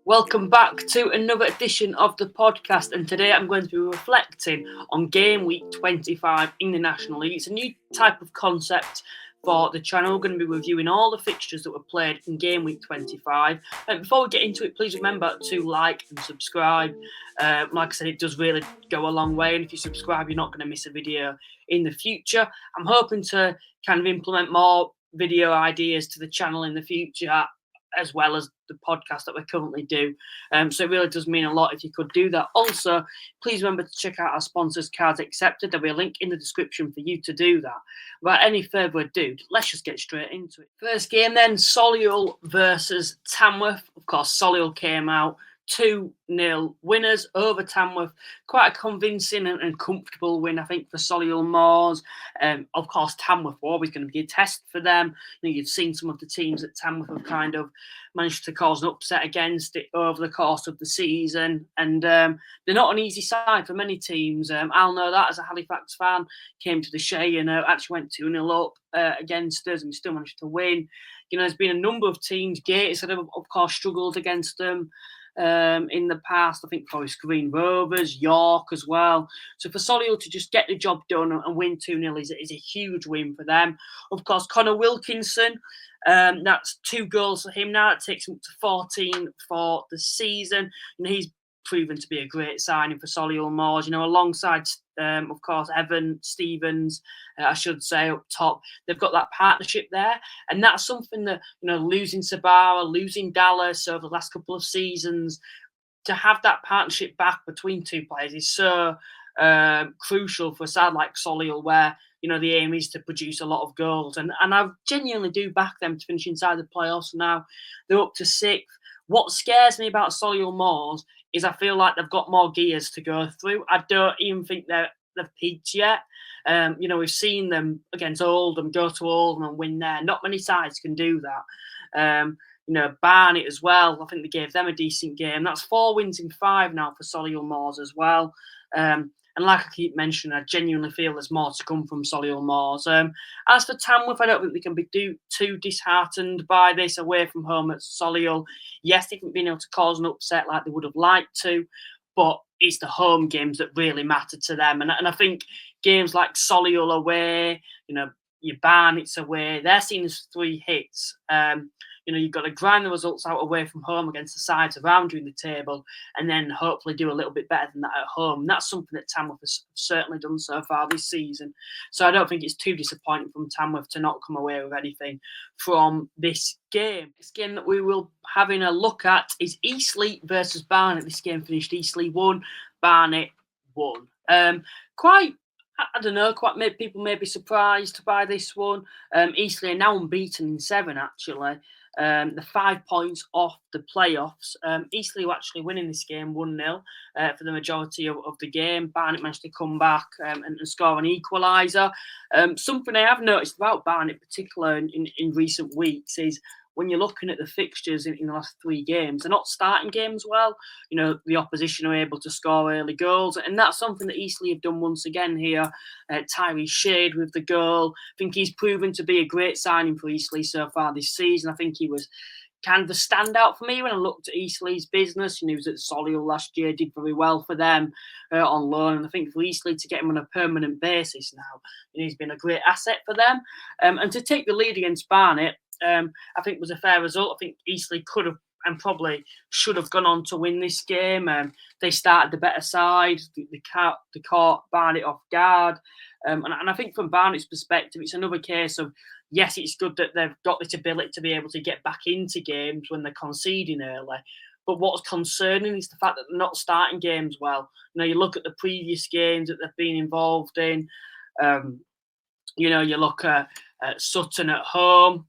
Welcome back to another edition of the podcast, and today I'm going to be reflecting on game week 25 in the National League. It's a new type of concept for the channel. We're going to be reviewing all the fixtures that were played in game week 25. And before we get into it, please remember to like and subscribe. Like I said, it does really go a long way, and if you subscribe, you're not going to miss a video in the future. I'm hoping to kind of implement more video ideas to the channel in the future, as well as the podcast that we currently do. So it really does mean a lot if you could do that. Also, please remember to check out our sponsors, Cards Accepted. There'll be a link in the description for you to do that. Without any further ado, let's just get straight into it. First game then, Solihull versus Tamworth. Of course, Solihull came out 2-0 winners over Tamworth. Quite a convincing and comfortable win, I think, for Solihull Moors. Of course, Tamworth were always going to be a test for them. You've seen some of the teams that Tamworth have kind of managed to cause an upset against it over the course of the season. And they're not an easy side for many teams. I'll know that as a Halifax fan. Came to the Shea and actually went 2-0 up against us, and we still managed to win. There's been a number of teams. Gateshead have, of course, struggled against them in the past. I think Forest Green Rovers, York as well. So for Solihull to just get the job done and win 2-0 is a huge win for them. Of course, Connor Wilkinson, that's 2 goals for him now. It takes him to 14 for the season. He's proven to be a great signing for Solihull Moors, alongside, of course, Evan Stevens, I should say, up top. They've got that partnership there, and that's something that, losing Sabara, losing Dallas over the last couple of seasons, to have that partnership back between 2 players is so crucial for a side like Solihull, where the aim is to produce a lot of goals, and I genuinely do back them to finish inside the playoffs. Now they're up to 6th. What scares me about Solihull Moors is I feel like they've got more gears to go through. I don't even think they've peaked yet. We've seen them against Oldham, go to Oldham and win there. Not many sides can do that. Barnet as well, I think they gave them a decent game. That's 4 wins in 5 now for Solihull Moors as well. And like I keep mentioning, I genuinely feel there's more to come from Solihull Moors. As for Tamworth, I don't think they can be too disheartened by this away from home at Solihull. Yes, they haven't been able to cause an upset like they would have liked to, but it's the home games that really matter to them. And I think games like Solihull away, your Barnet's away, they're seen as 3 hits. You've got to grind the results out away from home against the sides around you in the table, and then hopefully do a little bit better than that at home. And that's something that Tamworth has certainly done so far this season. So I don't think it's too disappointing from Tamworth to not come away with anything from this game. This game that we will having a look at is Eastleigh versus Barnet. This game finished Eastleigh 1, Barnet 1. I don't know, people may be surprised by this one. Eastleigh are now unbeaten in 7, actually. They're 5 points off the playoffs. Eastleigh were actually winning this game 1-0 for the majority of the game. Barnet managed to come back and score an equaliser. Something I have noticed about Barnet, particularly in recent weeks, is when you're looking at the fixtures in the last 3 games, they're not starting games well. The opposition are able to score early goals, and that's something that Eastleigh have done once again here. Tyree Shade with the goal. I think he's proven to be a great signing for Eastleigh so far this season. I think he was kind of a standout for me when I looked at Eastleigh's business. He was at Solihull last year, did very well for them on loan. And I think for Eastleigh to get him on a permanent basis now, he's been a great asset for them. And to take the lead against Barnet, I think was a fair result. I think Eastleigh could have and probably should have gone on to win this game. They started the better side. They caught Barnet off guard. And I think from Barnet's perspective, it's another case of, yes, it's good that they've got this ability to be able to get back into games when they're conceding early. But what's concerning is the fact that they're not starting games well. You look at the previous games that they've been involved in. You look at Sutton at home.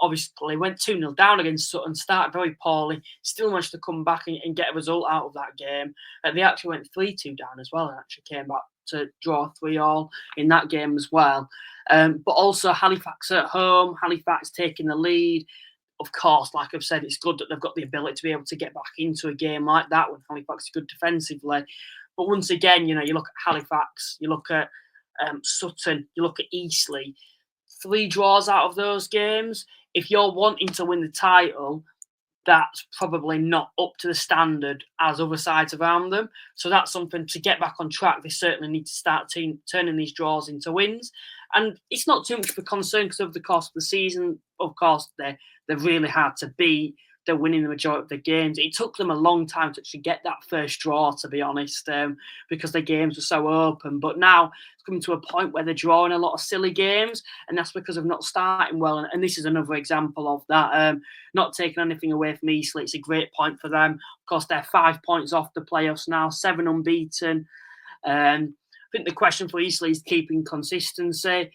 Obviously, went 2-0 down against Sutton, started very poorly, still managed to come back and get a result out of that game. They actually went 3-2 down as well and actually came back to draw 3-3 in that game as well. But also Halifax at home, Halifax taking the lead. Of course, like I've said, it's good that they've got the ability to be able to get back into a game like that when Halifax is good defensively. But once again, you look at Halifax, you look at Sutton, you look at Eastleigh, 3 draws out of those games. If you're wanting to win the title, that's probably not up to the standard as other sides around them. So that's something to get back on track. They certainly need to start turning these draws into wins. And it's not too much of a concern because over the course of the season, of course, they're really hard to beat. They're winning the majority of the games. It took them a long time to actually get that first draw, to be honest, because the games were so open. But now it's coming to a point where they're drawing a lot of silly games, and that's because of not starting well. And this is another example of that. Not taking anything away from Eastleigh, it's a great point for them. Of course, they're 5 points off the playoffs now, 7 unbeaten. I think the question for Eastleigh is keeping consistency.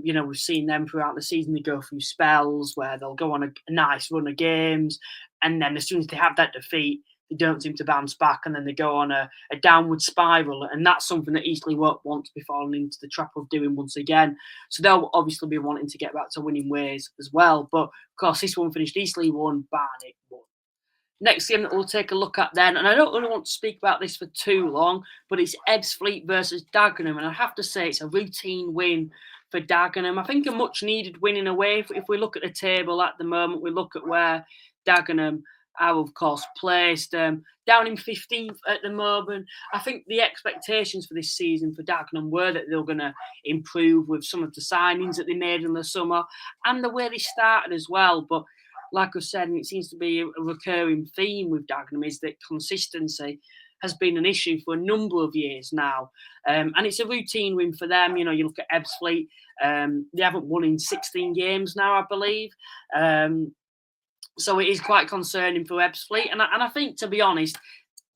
We've seen them throughout the season. They go through spells where they'll go on a nice run of games, and then as soon as they have that defeat, they don't seem to bounce back, and then they go on a downward spiral. And that's something that Eastleigh won't want to be falling into the trap of doing once again. So they'll obviously be wanting to get back to winning ways as well. But of course, this one finished Eastleigh 1, Barnet 1. Next game that we'll take a look at then, and I don't really want to speak about this for too long, but it's Ebbsfleet versus Dagenham. And I have to say it's a routine win for Dagenham. I think a much needed win in a way. If we look at the table at the moment, we look at where Dagenham are, of course, placed down in 15th at the moment. I think the expectations for this season for Dagenham were that they were going to improve with some of the signings that they made in the summer and the way they started as well. But like I said, and it seems to be a recurring theme with Dagenham, is that consistency has been an issue for a number of years now. And it's a routine win for them. You look at Ebbsfleet, they haven't won in 16 games now, I believe. So it is quite concerning for Ebbsfleet. And I think, to be honest,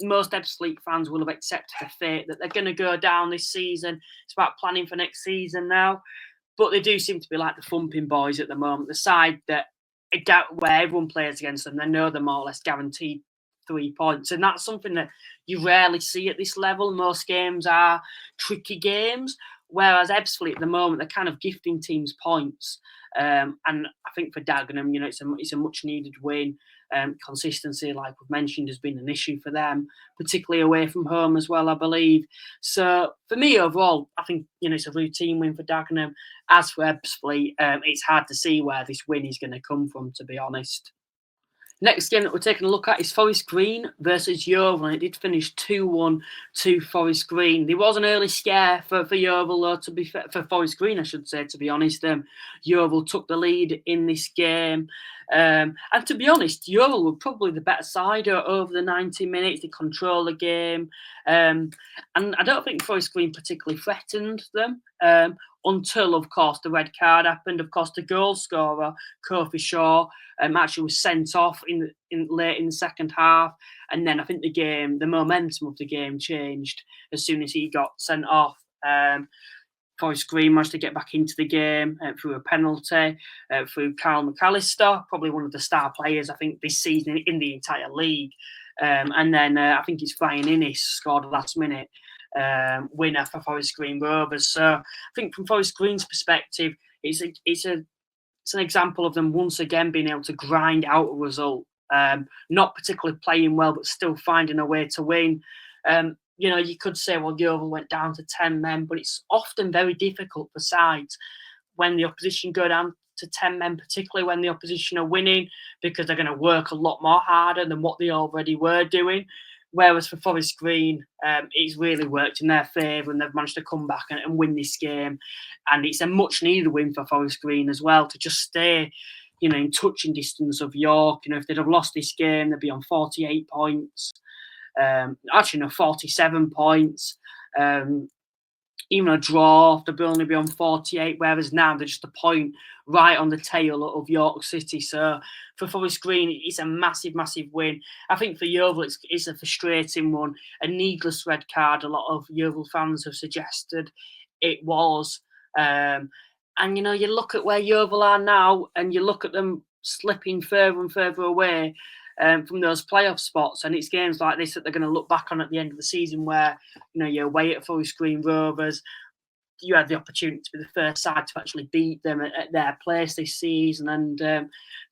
most Ebbsfleet fans will have accepted the fate that they're going to go down this season. It's about planning for next season now. But they do seem to be like the thumping boys at the moment, the side that where everyone plays against them, they know they're more or less guaranteed 3 points. And that's something that you rarely see at this level. Most games are tricky games, whereas Ebbsfleet at the moment, they're kind of gifting teams points. And I think for Dagenham, it's a much needed win. Consistency, like we've mentioned, has been an issue for them, particularly away from home as well, I believe. So for me, overall, I think it's a routine win for Dagenham. As for Ebbsfleet, it's hard to see where this win is going to come from, to be honest. Next game that we're taking a look at is Forest Green versus Yeovil, and it did finish 2-1 to Forest Green. There was an early scare for Yeovil, though, to be fair, for Forest Green, I should say, to be honest. Yeovil took the lead in this game. And to be honest, Yeovil were probably the better side over the 90 minutes. They control the game. And I don't think Forest Green particularly threatened them until, of course, the red card happened. Of course, the goal scorer, Kofi Shaw, actually was sent off late in the second half. And then I think the momentum of the game changed as soon as he got sent off. Forest Green managed to get back into the game through a penalty, through Carl McAllister, probably one of the star players, I think, this season in the entire league. And then I think it's Brian Innes scored last minute winner for Forest Green Rovers. So I think from Forest Green's perspective, it's an example of them once again being able to grind out a result. Not particularly playing well, but still finding a way to win. You could say, well, Yeovil went down to 10 men, but it's often very difficult for sides when the opposition go down to 10 men, particularly when the opposition are winning, because they're going to work a lot more harder than what they already were doing. Whereas for Forest Green, it's really worked in their favour, and they've managed to come back and win this game. And it's a much needed win for Forest Green as well, to just stay, in touching distance of York. If they'd have lost this game, they'd be on 48 points. 47 points. Even a draw, they'd only be on 48, whereas now they're just a point right on the tail of York City. So for Forest Green, it's a massive, massive win. I think for Yeovil, it's a frustrating one. A needless red card, a lot of Yeovil fans have suggested it was. And, you look at where Yeovil are now, and you look at them slipping further and further away from those playoff spots, and it's games like this that they're going to look back on at the end of the season, where you're away at Forest Green Rovers, you had the opportunity to be the first side to actually beat them at their place this season. And to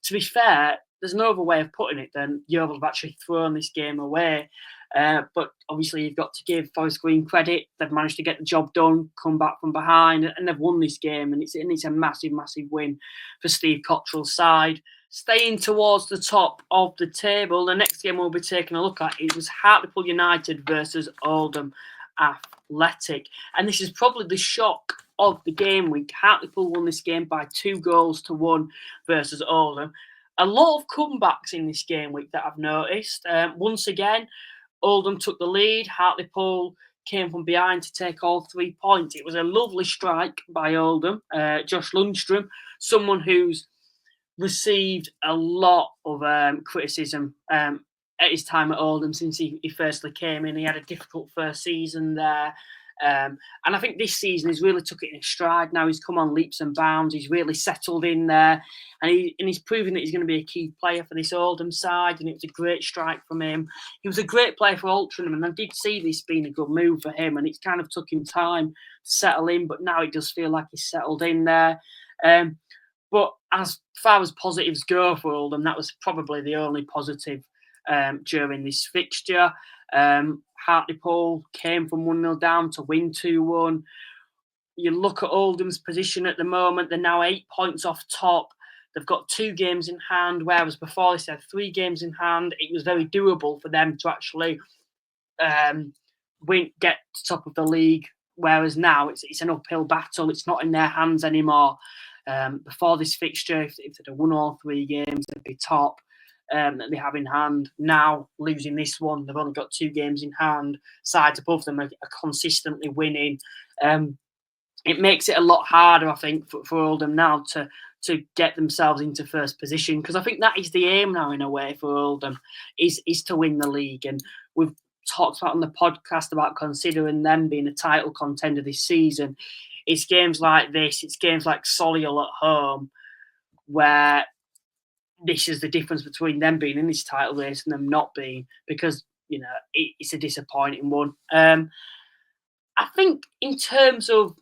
be fair, there's no other way of putting it than Yeovil have actually thrown this game away. But obviously, you've got to give Forest Green credit. They've managed to get the job done, come back from behind, and they've won this game. And it's a massive, massive win for Steve Cottrell's side. Staying towards the top of the table, the next game we'll be taking a look at, it was Hartlepool United versus Oldham Athletic. And this is probably the shock of the game week. Hartlepool won this game by 2-1 versus Oldham. A lot of comebacks in this game week that I've noticed. Once again, Oldham took the lead. Hartlepool came from behind to take all 3 points. It was a lovely strike by Oldham. Josh Lundstrom, someone who's received a lot of criticism at his time at Oldham since he firstly came in. He had a difficult first season there. And I think this season he's really took it in stride. Now he's come on leaps and bounds. He's really settled in there. And he's proven that he's going to be a key player for this Oldham side. And it was a great strike from him. He was a great player for Altrincham. And I did see this being a good move for him. And it's kind of took him time to settle in. But now it does feel like he's settled in there. But as far as positives go for Oldham, that was probably the only positive during this fixture. Hartlepool came from 1-0 down to win 2-1. You look at Oldham's position at the moment, they're now 8 points off top. They've got 2 games in hand, whereas before they had 3 games in hand. It was very doable for them to actually get to top of the league, whereas now it's an uphill battle. It's not in their hands anymore. Before this fixture, if they'd have won all 3 games, they'd be top that they have in hand. Now, losing this one, they've only got 2 games in hand. Sides above them are consistently winning. It makes it a lot harder, I think, for Oldham now to get themselves into first position, because I think that is the aim now, in a way, for Oldham, is to win the league. And we've talked about on the podcast about considering them being a title contender this season. It's games like this, it's games like Solihull at home, where this is the difference between them being in this title race and them not being, because, it's a disappointing one. I think in terms of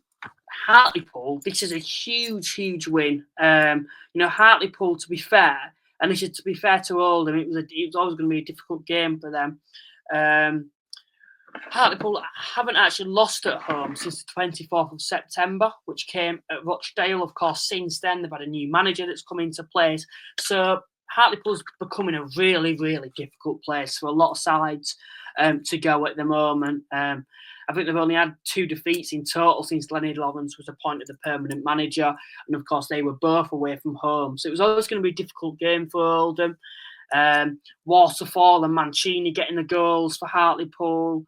Hartlepool, this is a huge, huge win. Hartlepool, to be fair, and this is to be fair to Oldham, it was always going to be a difficult game for them. Hartlepool haven't actually lost at home since the 24th of September, which came at Rochdale. Of course, since then, they've had a new manager that's come into place. So Hartlepool's becoming a really, really difficult place for a lot of sides to go at the moment. I think they've only had 2 defeats in total since Lenny Lawrence was appointed the permanent manager. And, of course, they were both away from home. So it was always going to be a difficult game for Oldham. Waterfall and Mancini getting the goals for Hartlepool.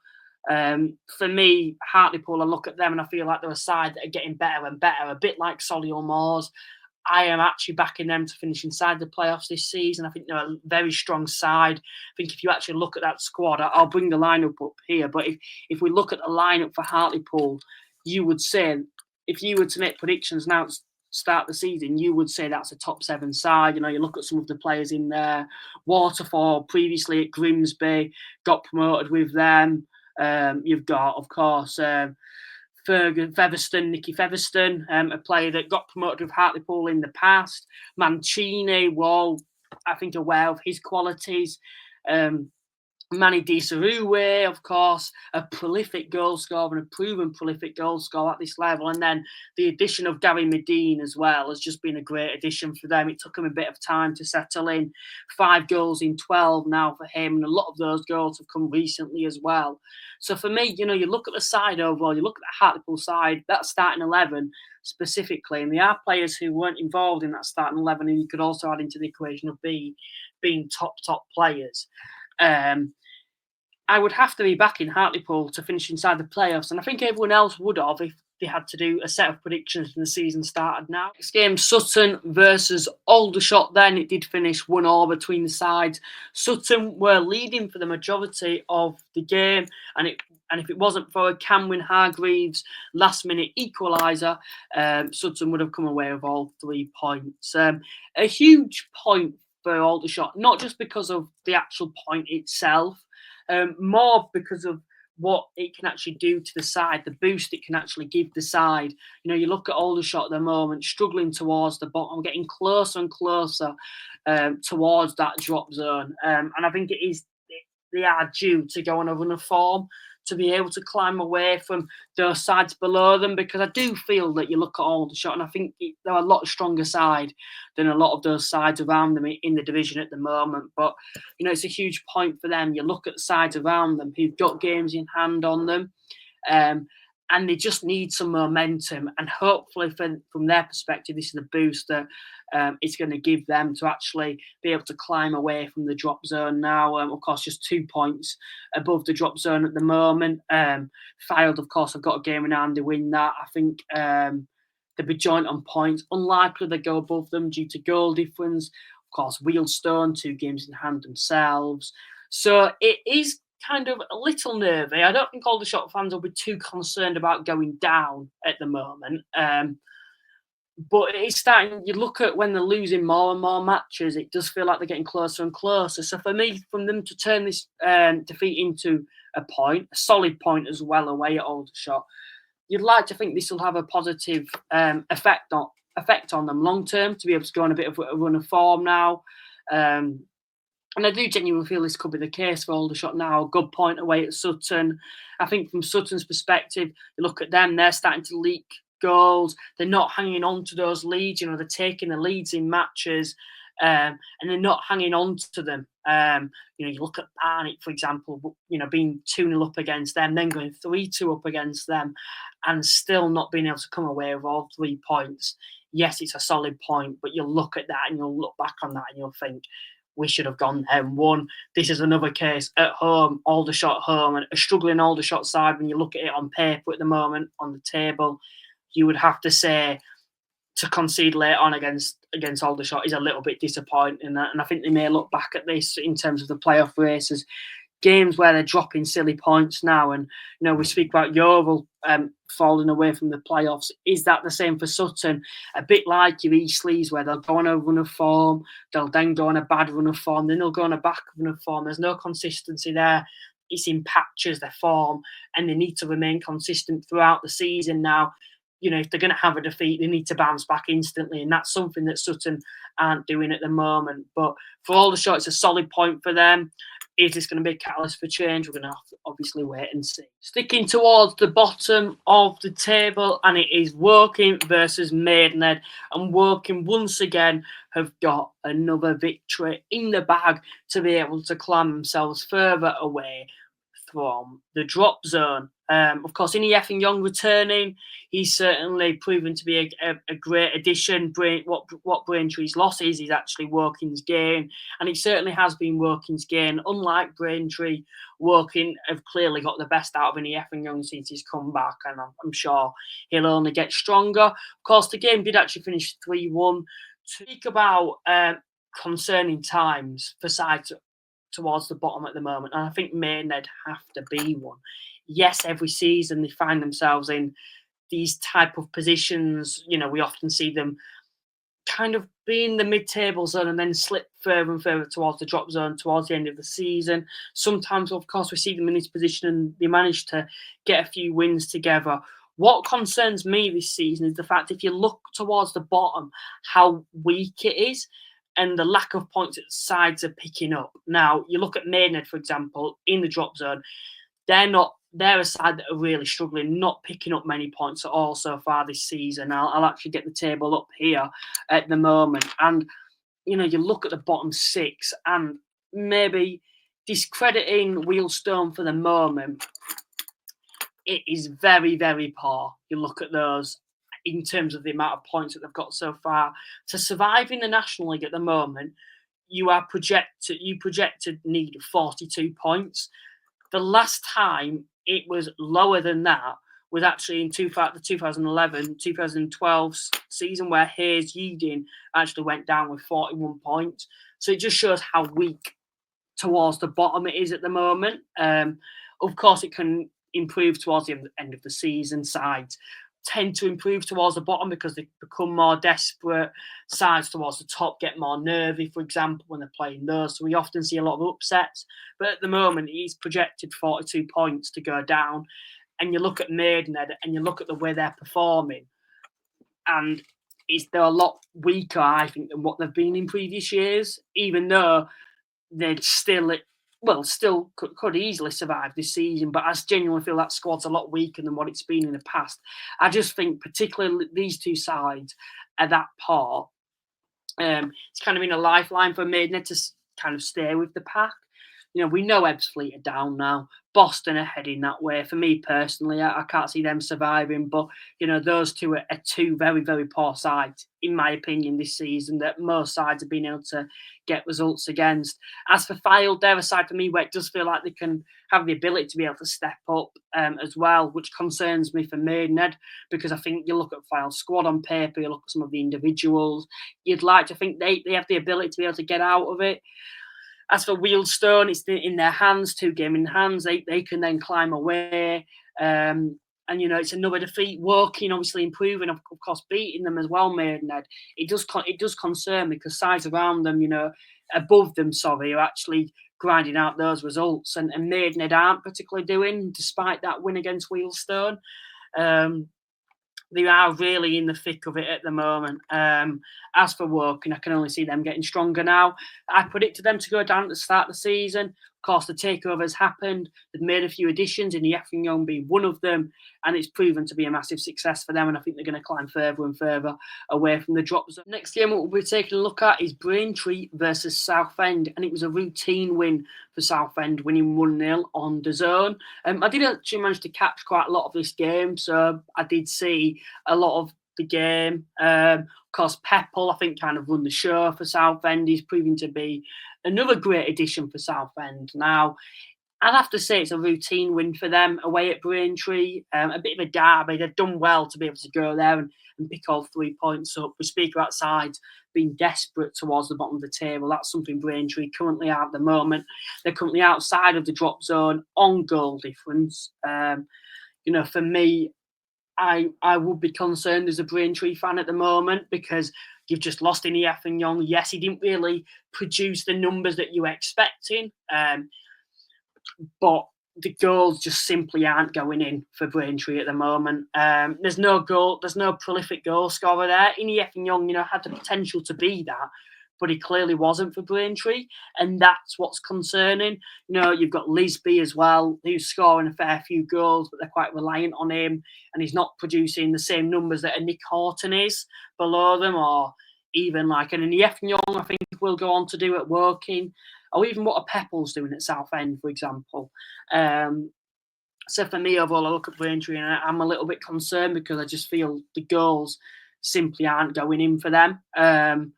For me, Hartlepool, I look at them and I feel like they're a side that are getting better and better, a bit like Solihull Moors. I am actually backing them to finish inside the playoffs this season. I think they're a very strong side. I think if you actually look at that squad, I'll bring the lineup up here, but if we look at the lineup for Hartlepool, you would say, if you were to make predictions now to start the season, you would say that's a top 7 side. You look at some of the players in there. Waterfall, previously at Grimsby, got promoted with them. You've got, of course, Nicky Featherstone, a player that got promoted with Hartlepool in the past. Mancini, we're all, I think, aware of his qualities. Manny Di Sarue, of course, a prolific goal scorer and a proven prolific goal scorer at this level. And then the addition of Gary Medine as well has just been a great addition for them. It took him a bit of time to settle in. 5 goals in 12 now for him. And a lot of those goals have come recently as well. So for me, you look at the side overall, you look at the Hartlepool side, that starting 11 specifically, and there are players who weren't involved in that starting 11 and you could also add into the equation of being top players. I would have to be backing Hartlepool to finish inside the playoffs, and I think everyone else would have if they had to do a set of predictions when the season started now. Next game, Sutton versus Aldershot. Then it did finish 1-1 between the sides. Sutton were leading for the majority of the game, and if it wasn't for a Cameron Hargreaves last-minute equaliser, Sutton would have come away with all 3 points. A huge point for Aldershot, not just because of the actual point itself, more because of what it can actually do to the side, the boost it can actually give the side. You look at Aldershot at the moment, struggling towards the bottom, getting closer and closer towards that drop zone. And I think they are due to go on a run of form to be able to climb away from those sides below them, because I do feel that you look at Aldershot and I think they're a lot stronger side than a lot of those sides around them in the division at the moment. But, it's a huge point for them. You look at the sides around them who've got games in hand on them. And they just need some momentum. And hopefully, from their perspective, this is a boost that it's going to give them to actually be able to climb away from the drop zone now. Of course, just 2 points above the drop zone at the moment. Fylde, of course, have got a game in hand to win that. I think they'll be joint on points. Unlikely they go above them due to goal difference. Of course, Wealdstone, 2 games in hand themselves. So it is kind of a little nervy. I don't think Aldershot fans will be too concerned about going down at the moment. But it's starting, you look at when they're losing more and more matches, it does feel like they're getting closer and closer. So for me, from them to turn this defeat into a solid point as well away at Aldershot, you'd like to think this will have a positive effect on them long term, to be able to go on a bit of a run of form now. And I do genuinely feel this could be the case for Aldershot now. A good point away at Sutton. I think from Sutton's perspective, you look at them, they're starting to leak goals. They're not hanging on to those leads. They're taking the leads in matches and they're not hanging on to them. You look at Barnet, for example, being 2-0 up against them, then going 3-2 up against them and still not being able to come away with all 3 points. Yes, it's a solid point, but you'll look at that and you'll look back on that and you'll think, we should have gone there and won. This is another case at home, Aldershot home, and a struggling Aldershot side. When you look at it on paper at the moment, on the table, you would have to say to concede late on against Aldershot is a little bit disappointing. And I think they may look back at this in terms of the playoff races, games where they're dropping silly points now. And, we speak about Yeovil falling away from the playoffs. Is that the same for Sutton? A bit like your Eastleighs, where they'll go on a run of form, they'll then go on a bad run of form, then they'll go on a back run of form. There's no consistency there. It's in patches, their form, and they need to remain consistent throughout the season now. If they're going to have a defeat, they need to bounce back instantly. And that's something that Sutton aren't doing at the moment. But for Aldershot, it's a solid point for them. Is this going to be a catalyst for change? We're going to have to obviously wait and see. Sticking towards the bottom of the table, and it is Woking versus Maidenhead. And Woking, once again, have got another victory in the bag to be able to climb themselves further away from the drop zone. Of course, Innie Effingham returning, he's certainly proven to be a great addition. What Braintree's loss is actually Woking's gain, and it certainly has been Woking's gain. Unlike Braintree, Woking have clearly got the best out of Innie Effingham since he's come back, and I'm sure he'll only get stronger. Of course, the game did actually finish 3-1. To speak about concerning times for sides towards the bottom at the moment, and I think Maidenhead have to be one. Yes, every season they find themselves in these type of positions. We often see them kind of be in the mid-table zone and then slip further and further towards the drop zone towards the end of the season. Sometimes, of course, we see them in this position and they manage to get a few wins together. What concerns me this season is the fact if you look towards the bottom, how weak it is and the lack of points that sides are picking up. Now, you look at Maidenhead, for example, in the drop zone, they're a side that are really struggling, not picking up many points at all so far this season. I'll actually get the table up here at the moment. And, you look at the bottom 6 and maybe discrediting Wealdstone for the moment, it is very, very poor. You look at those in terms of the amount of points that they've got so far. To survive in the National League at the moment, you projected need 42 points. The last time it was lower than that was actually in the 2011-2012 season, where Hayes Yeading actually went down with 41 points. So it just shows how weak towards the bottom it is at the moment. Of course, it can improve towards the end of the season. Sides tend to improve towards the bottom because they become more desperate. Sides towards the top get more nervy, for example, when they're playing those. So we often see a lot of upsets. But at the moment, he's projected 42 points to go down. And you look at Maidenhead and you look at the way they're performing, and they're a lot weaker, I think, than what they've been in previous years, even though they're still well, still could easily survive this season, but I genuinely feel that squad's a lot weaker than what it's been in the past. I just think, particularly these two sides are that poor. It's kind of been a lifeline for Maidenhead to kind of stay with the pack. We know Ebbsfleet are down now. Boston are heading that way. For me personally, I can't see them surviving. But, those two are two very, very poor sides, in my opinion, this season, that most sides have been able to get results against. As for Fylde, they're a side for me where it does feel like they can have the ability to be able to step up as well, which concerns me for Maidenhead, because I think you look at Fylde's squad on paper, you look at some of the individuals, you'd like to think they have the ability to be able to get out of it. As for Wealdstone, it's in their hands, 2 game in hands. They can then climb away. And, it's another defeat. Woking, obviously improving, of course, beating them as well, Maidenhead. It does concern me because sides around them, above them, are actually grinding out those results. And Maidenhead aren't particularly doing, despite that win against Wealdstone. They are really in the thick of it at the moment. As for Woking, I can only see them getting stronger now. I predicted them to go down at the start of the season. Of course, the takeover has happened. They've made a few additions, and Yeffing Young being one of them, and it's proven to be a massive success for them, and I think they're going to climb further and further away from the drop zone. Next game what we'll be taking a look at is Braintree versus Southend, and it was a routine win for Southend, winning 1-0 on the zone. I did actually manage to catch quite a lot of this game, so I did see a lot of the game. Of course, Peppel, I think, kind of run the show for Southend. He's proving to be another great addition for Southend. Now, I'd have to say it's a routine win for them away at Braintree. A bit of a derby. They've done well to be able to go there and pick all 3 points up. We speak about sides being desperate towards the bottom of the table. That's something Braintree currently are at the moment. They're currently outside of the drop zone on goal difference. For me, I would be concerned as a Braintree fan at the moment because you've just lost in Yeffing Young. Yes, he didn't really produce the numbers that you were expecting, but the goals just simply aren't going in for Braintree at the moment. There's no prolific goal scorer there. Yeffing Young, had the potential to be that, but he clearly wasn't for Braintree, and that's what's concerning. You've got Lisby as well, who's scoring a fair few goals, but they're quite reliant on him, and he's not producing the same numbers that a Nick Horton is below them, or even like an Yeffing Young, I think, will go on to do at Woking, or even what a Peppel's doing at Southend, for example. So for me, overall, I look at Braintree and I'm a little bit concerned because I just feel the goals simply aren't going in for them. And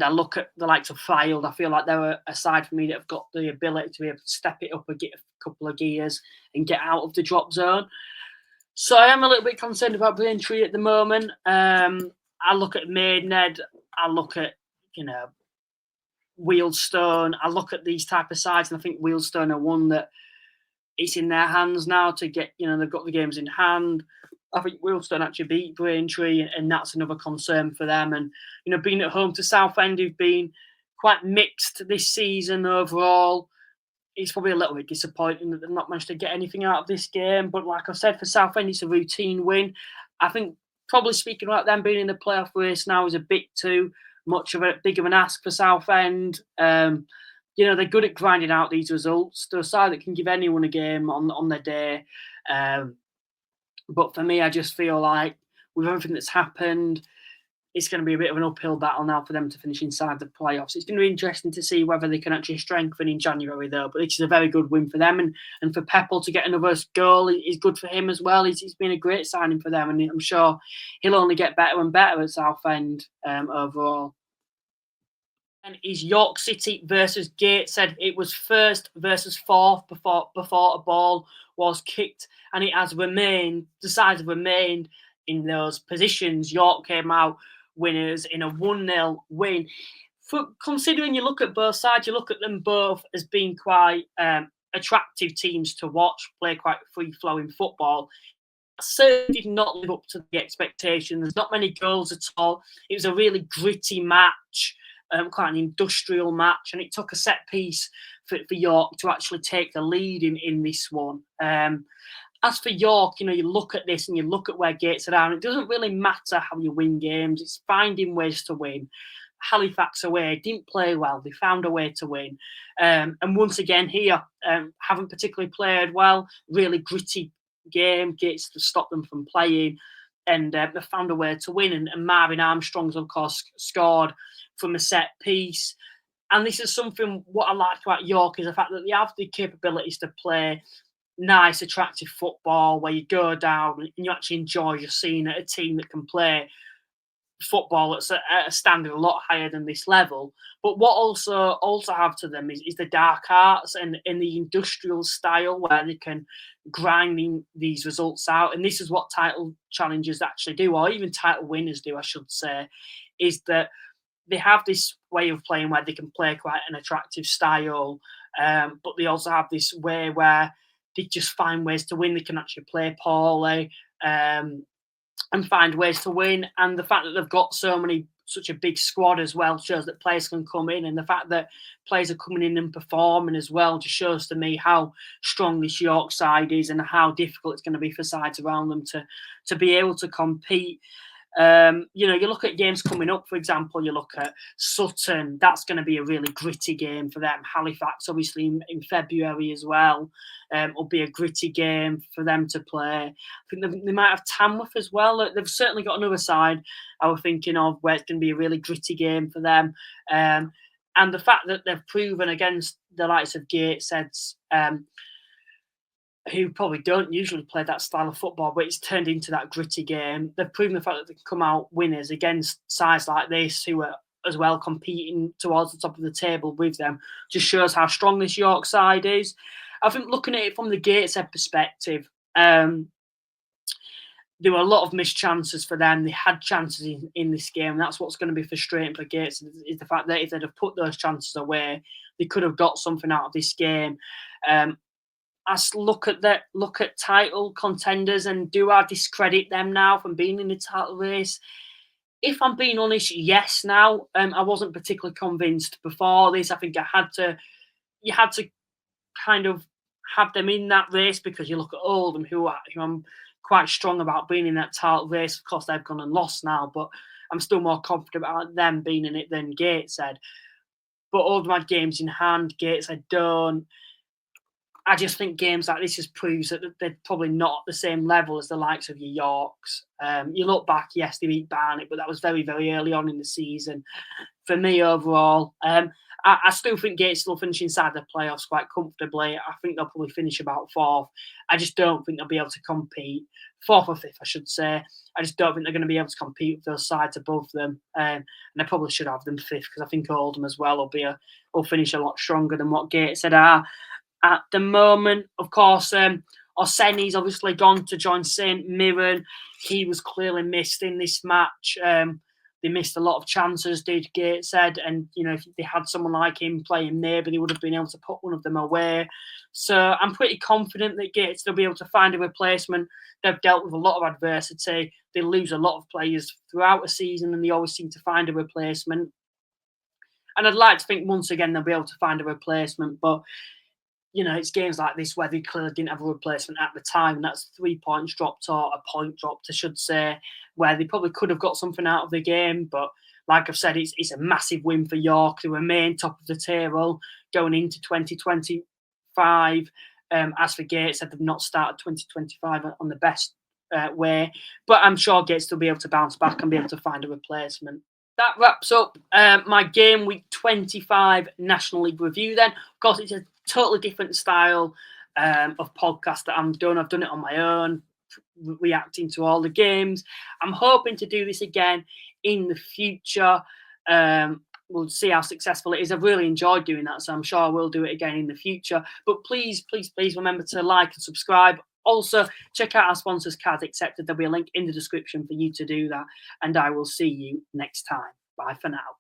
I look at the likes of Fylde, I feel like they're a side for me that have got the ability to be able to step it up and get a couple of gears and get out of the drop zone. So I am a little bit concerned about Braintree at the moment. I look at Maidenhead, I look at, Wealdstone, I look at these type of sides, and I think Wealdstone are one that it's in their hands now to get, they've got the games in hand. I think Wealdstone actually beat Braintree, and that's another concern for them. And, being at home to Southend, who've been quite mixed this season overall, it's probably a little bit disappointing that they've not managed to get anything out of this game. But like I said, for Southend, it's a routine win. I think probably speaking about them being in the playoff race now is a bit too much of a big of an ask for Southend. They're good at grinding out these results. They're a side that can give anyone a game on their day. But for me, I just feel like with everything that's happened, it's going to be a bit of an uphill battle now for them to finish inside the playoffs. It's going to be interesting to see whether they can actually strengthen in January, though. But this is a very good win for them. And for Peppel to get another goal is good for him as well. He's been a great signing for them. And I'm sure he'll only get better and better at Southend overall. And is York City versus Gateshead. It was first versus fourth before a ball was kicked, and it has remained. The sides have remained in those positions. York came out winners in a 1-0 win. Considering you look at both sides, you look at them both as being quite attractive teams to watch, play quite free-flowing football. Certainly did not live up to the expectations. There's not many goals at all. It was a really gritty match. Quite an industrial match, and it took a set piece for York to actually take the lead in this one. As for York, you look at this and you look at where Gateshead are, and it doesn't really matter how you win games. It's finding ways to win. Halifax away didn't play well. They found a way to win. And once again here, haven't particularly played well. Really gritty game. Gates to stop them from playing. And they found a way to win. And Marvin Armstrong's, of course, scored from a set piece. And this is something what I like about York is the fact that they have the capabilities to play nice, attractive football where you go down and you actually enjoy just seeing a team that can play football that's at a standard a lot higher than this level. But what also have to them is the dark arts and the industrial style where they can grind these results out. And this is what title challengers actually do, or even title winners do, I should say, is that they have this way of playing where they can play quite an attractive style, but they also have this way where they just find ways to win. They can actually play poorly and find ways to win. And the fact that they've got such a big squad as well shows that players can come in. And the fact that players are coming in and performing as well just shows to me how strong this York side is and how difficult it's going to be for sides around them to be able to compete. You look at games coming up, for example, you look at Sutton, that's going to be a really gritty game for them. Halifax, obviously, in February as well, will be a gritty game for them to play. I think they might have Tamworth as well. They've certainly got another side I was thinking of where it's going to be a really gritty game for them. And the fact that they've proven against the likes of Gateshead, who probably don't usually play that style of football, but it's turned into that gritty game. They've proven the fact that they can come out winners against sides like this who are as well competing towards the top of the table with them. Just shows how strong this York side is. I think looking at it from the Gateshead perspective, there were a lot of missed chances for them. They had chances in this game. And that's what's going to be frustrating for Gateshead is the fact that if they'd have put those chances away, they could have got something out of this game. I look at title contenders and do I discredit them now from being in the title race? If I'm being honest, yes. Now I wasn't particularly convinced before this. I think you had to kind of have them in that race because you look at Oldham, who I'm quite strong about being in that title race. Of course, they've gone and lost now, but I'm still more confident about them being in it than Gateshead. But Oldham had games in hand. Gateshead don't. I just think games like this just proves that they're probably not at the same level as the likes of your Yorks. You look back, yes, they beat Barnet, but that was very, very early on in the season. For me, overall, I still think Gates will finish inside the playoffs quite comfortably. I think they'll probably finish about fourth. I just don't think they'll be able to compete. Fourth or fifth, I should say. I just don't think they're going to be able to compete with those sides above them. And I probably should have them fifth because I think Oldham as well will finish a lot stronger than what Gateshead are at the moment. Of course, Orseni's obviously gone to join St Mirren. He was clearly missed in this match. They missed a lot of chances, did Gateshead, and if they had someone like him playing there, but they would have been able to put one of them away. So I'm pretty confident that Gateshead will be able to find a replacement. They've dealt with a lot of adversity. They lose a lot of players throughout a season, and they always seem to find a replacement. And I'd like to think once again they'll be able to find a replacement, but it's games like this where they clearly didn't have a replacement at the time, and that's 3 points dropped or a point dropped, I should say, where they probably could have got something out of the game. But like I've said, it's a massive win for York to remain top of the table going into 2025. As for Gateshead, they've not started 2025 on the best way, but I'm sure Gateshead will be able to bounce back and be able to find a replacement. That wraps up my Game Week 25 National League review then. Of course, it's a totally different style of podcast that I've done. I've done it on my own, reacting to all the games. I'm hoping to do this again in the future. We'll see how successful it is. I've really enjoyed doing that, so I'm sure I will do it again in the future. But please remember to like and subscribe. Also, check out our sponsors, Cards Accepted. There'll be a link in the description for you to do that. And I will see you next time. Bye for now.